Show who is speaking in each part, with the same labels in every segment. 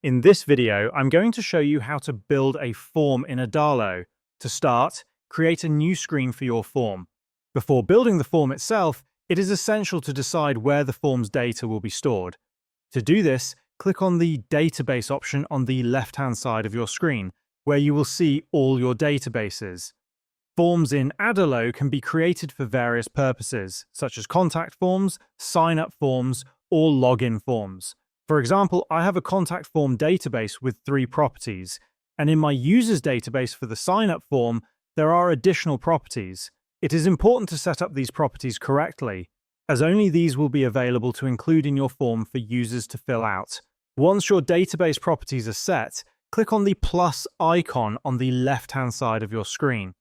Speaker 1: In this video, I'm going to show you how to build a form in Adalo. To start, create a new screen for your form. Before building the form itself, it is essential to decide where the form's data will be stored. To do this, click on the Database option on the left-hand side of your screen, where you will see all your databases. Forms in Adalo can be created for various purposes, such as contact forms, sign-up forms, or login forms. For example, I have a contact form database with 3 properties, and in my users database for the sign-up form, there are additional properties. It is important to set up these properties correctly, as only these will be available to include in your form for users to fill out. Once your database properties are set, click on the plus icon on the left-hand side of your screen.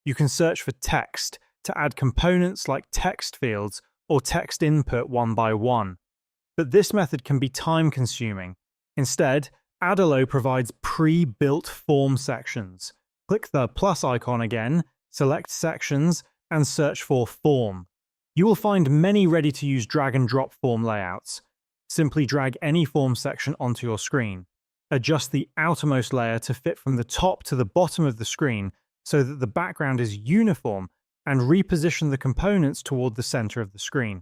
Speaker 1: You can search for text to add components like text fields or text input one by one. But this method can be time-consuming. Instead, Adalo provides pre-built form sections. Click the plus icon again, select Sections, and search for Form. You will find many ready-to-use drag-and-drop form layouts. Simply drag any form section onto your screen. Adjust the outermost layer to fit from the top to the bottom of the screen so that the background is uniform, and reposition the components toward the center of the screen.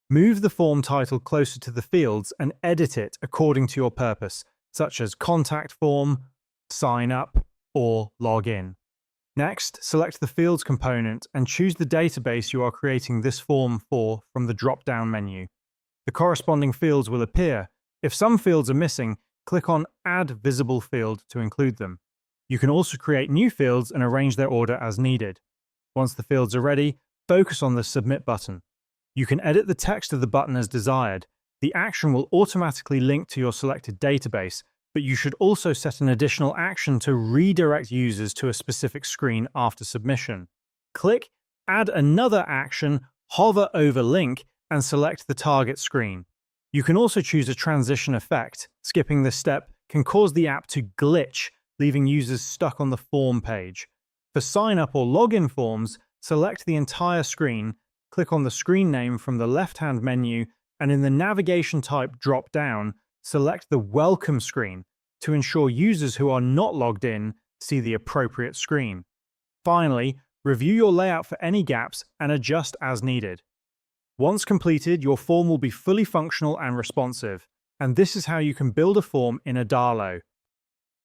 Speaker 1: Move the form title closer to the fields and edit it according to your purpose, such as contact form, sign up, or login. Next, select the fields component and choose the database you are creating this form for from the drop-down menu. The corresponding fields will appear. If some fields are missing, click on Add Visible Field to include them. You can also create new fields and arrange their order as needed. Once the fields are ready, focus on the Submit button. You can edit the text of the button as desired. The action will automatically link to your selected database, but you should also set an additional action to redirect users to a specific screen after submission. Click Add Another Action, hover over Link, and select the target screen. You can also choose a transition effect. Skipping this step can cause the app to glitch, leaving users stuck on the form page. For sign-up or login forms, select the entire screen, click on the screen name from the left-hand menu, and in the navigation type drop-down, select the Welcome screen to ensure users who are not logged in see the appropriate screen. Finally, review your layout for any gaps and adjust as needed. Once completed, your form will be fully functional and responsive, and this is how you can build a form in Adalo.